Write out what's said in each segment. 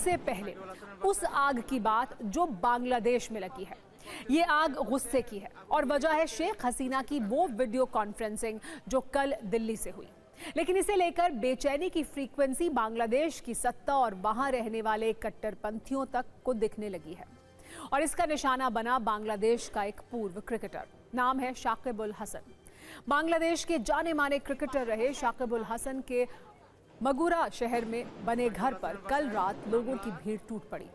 सबसे पहले उस आग की बात जो बांग्लादेश में लगी है। ये आग गुस्से की है और वजह है शेख हसीना की वो वीडियो कॉन्फ्रेंसिंग जो कल दिल्ली से हुई। लेकिन इसे लेकर बेचैनी की फ्रीक्वेंसी बांग्लादेश की सत्ता और वहां रहने वाले कट्टरपंथियों तक को दिखने लगी है और इसका निशाना बना बांग्लादेश का एक पूर्व क्रिकेटर, नाम है शाकिब उल हसन। बांग्लादेश के जाने माने क्रिकेटर रहे शाकिब उल हसन के मगुरा शहर में बने घर पर कल रात लोगों की भीड़ टूट पड़ी,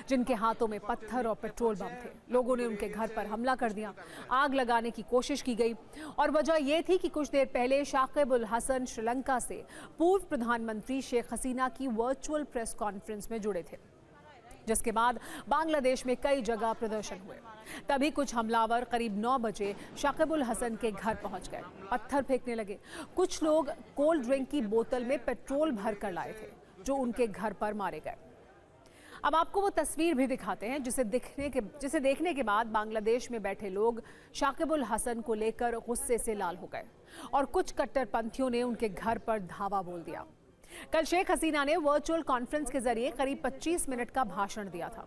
जिनके हाथों में पत्थर और पेट्रोल बम थे। लोगों ने उनके घर पर हमला कर दिया, आग लगाने की कोशिश की गई और वजह यह थी कि कुछ देर पहले शाकिब उल हसन श्रीलंका से पूर्व प्रधानमंत्री शेख हसीना की वर्चुअल प्रेस कॉन्फ्रेंस में जुड़े थे, जिसके बाद बांग्लादेश में कई जगह प्रदर्शन हुए। तभी कुछ हमलावर करीब 9 बजे शाकिब उल हसन के घर पहुंच गए, पत्थर फेंकने लगे। कुछ लोग कोल्ड ड्रिंक की बोतल में पेट्रोल भर कर लाए थे, जो उनके घर पर मारे गए। अब आपको वो तस्वीर भी दिखाते हैं जिसे देखने के बाद बांग्लादेश में बैठे लोग शाकिब उल हसन को लेकर गुस्से से लाल हो गए और कुछ कट्टरपंथियों ने उनके घर पर धावा बोल दिया। कल शेख हसीना ने वर्चुअल कॉन्फ्रेंस के जरिए करीब 25 मिनट का भाषण दिया था।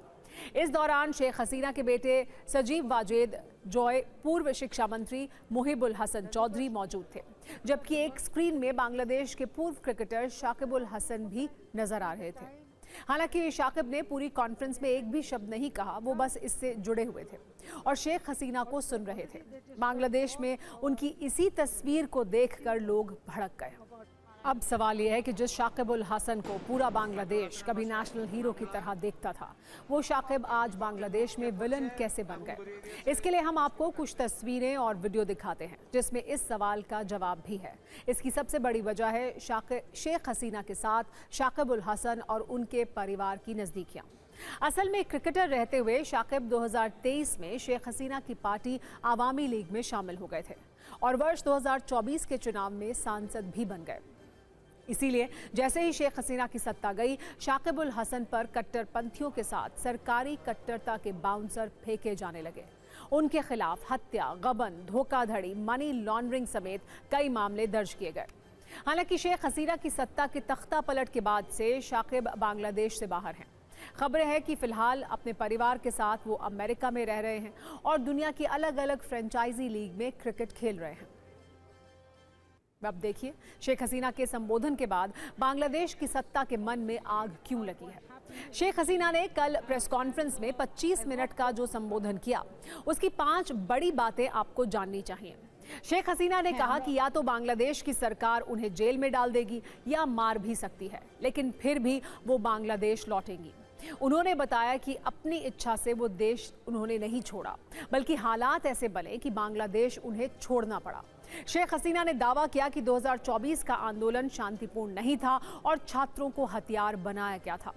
इस दौरान शेख हसीना के बेटे सजीव वाजेद जॉय, पूर्व शिक्षा मंत्री मुहिबुल हसन चौधरी मौजूद थे, जबकि एक स्क्रीन में बांग्लादेश के पूर्व क्रिकेटर शाकिब उल हसन भी नजर आ रहे थे। हालांकि शाकिब ने पूरी कॉन्फ्रेंस में एक भी शब्द नहीं कहा, वो बस इससे जुड़े हुए थे और शेख हसीना को सुन रहे थे। बांग्लादेश में उनकी इसी तस्वीर को देखकर लोग भड़क गए। अब सवाल यह है कि जिस शाकिब उल हसन को पूरा बांग्लादेश कभी नेशनल हीरो की तरह देखता था, वो शाकिब आज बांग्लादेश में विलन कैसे बन गए? इसके लिए हम आपको कुछ तस्वीरें और वीडियो दिखाते हैं जिसमें इस सवाल का जवाब भी है। इसकी सबसे बड़ी वजह है शेख हसीना के साथ शाकिब उल हसन और उनके परिवार की नज़दीकियाँ। असल में क्रिकेटर रहते हुए शाकिब 2023 में शेख हसीना की पार्टी आवामी लीग में शामिल हो गए थे और वर्ष 2024 के चुनाव में सांसद भी बन गए। इसीलिए जैसे ही शेख हसीना की सत्ता गई, शाकिब उल हसन पर कट्टरपंथियों के साथ सरकारी कट्टरता के बाउंसर फेंके जाने लगे। उनके खिलाफ हत्या, गबन, धोखाधड़ी, मनी लॉन्ड्रिंग समेत कई मामले दर्ज किए गए। हालांकि शेख हसीना की सत्ता के तख्ता पलट के बाद से शाकिब बांग्लादेश से बाहर हैं। खबरें हैं कि फिलहाल अपने परिवार के साथ वो अमेरिका में रह रहे हैं और दुनिया की अलग अलग फ्रेंचाइजी लीग में क्रिकेट खेल रहे हैं। अब देखिए शेख हसीना के संबोधन के बाद बांग्लादेश की सत्ता के मन में आग क्यों लगी है। शेख हसीना ने कल प्रेस कॉन्फ्रेंस में 25 मिनट का जो संबोधन किया, उसकी 5 बड़ी बातें आपको जाननी चाहिए। शेख हसीना ने कहा कि या तो बांग्लादेश की सरकार उन्हें जेल में डाल देगी या मार भी सकती है, लेकिन फिर भी वो बांग्लादेश लौटेंगी। उन्होंने बताया कि अपनी इच्छा से वो देश उन्होंने नहीं छोड़ा, बल्कि हालात ऐसे बने कि बांग्लादेश उन्हें छोड़ना पड़ा। शेख हसीना ने दावा किया कि 2024 का आंदोलन शांतिपूर्ण नहीं था और छात्रों को हथियार बनाया गया था।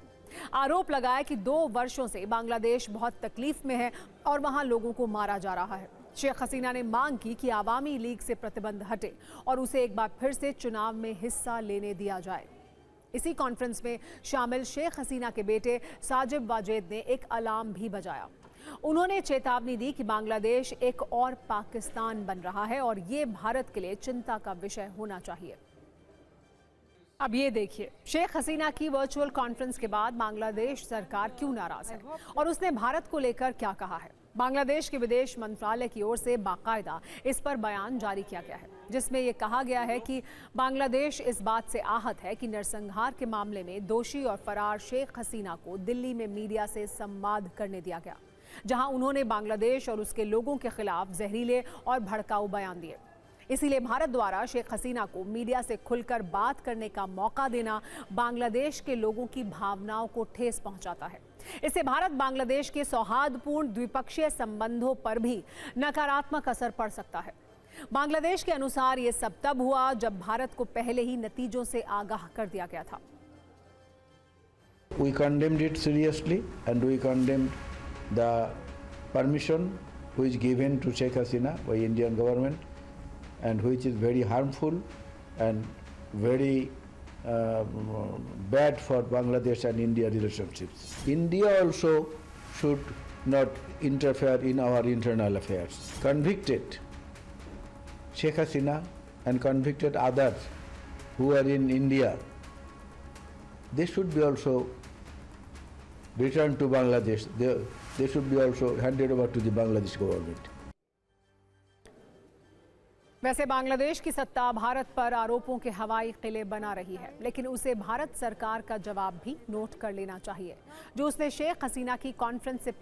आरोप लगाया कि 2 वर्षों से बांग्लादेश बहुत तकलीफ में है और वहां लोगों को मारा जा रहा है। शेख हसीना ने मांग की कि आवामी लीग से प्रतिबंध हटे और उसे एक बार फिर से चुनाव में हिस्सा लेने दिया जाए। इसी कॉन्फ्रेंस में शामिल शेख हसीना के बेटे साजिब वाजेद ने एक अलार्म भी बजाया। उन्होंने चेतावनी दी कि बांग्लादेश एक और पाकिस्तान बन रहा है और ये भारत के लिए चिंता का विषय होना चाहिए। अब ये देखिए शेख हसीना की वर्चुअल कॉन्फ्रेंस के बाद बांग्लादेश सरकार क्यों नाराज है और उसने भारत को लेकर क्या कहा है। बांग्लादेश के विदेश मंत्रालय की ओर से बाकायदा इस पर बयान जारी किया गया है, जिसमें यह कहा गया है कि बांग्लादेश इस बात से आहत है कि नरसंहार के मामले में दोषी और फरार शेख हसीना को दिल्ली में मीडिया से संवाद करने दिया गया, जहां उन्होंने बांग्लादेश और उसके लोगों के खिलाफ जहरीले और भड़काऊ बयान दिए। इसीलिए भारत द्वारा शेख हसीना को मीडिया से खुलकर बात करने का मौका देना बांग्लादेश के लोगों की भावनाओं को ठेस पहुंचाता है। इससे भारत बांग्लादेश के सौहार्दपूर्ण द्विपक्षीय संबंधों पर भी नकारात्मक असर पड़ सकता है। बांग्लादेश के अनुसार ये सब तब हुआ जब भारत को पहले ही नतीजों से आगाह कर दिया गया था। We condemned it seriously and we condemned the permission which given to Sheikh Hasina by Indian government and which is very harmful and very bad for Bangladesh and India relationships. India also should not interfere in our internal affairs. Convicted Sheikh Hasina and convicted others who are in India, they should be also returned to Bangladesh. They should be also handed over to the Bangladesh government. वैसे बांग्लादेश की सत्ता भारत पर आरोपों के हवाई किले बना रही है, लेकिन उसे भारत सरकार का जवाब भी नोट कर लेना चाहिए, जो उसने शेख हसीना की कॉन्फ्रेंस से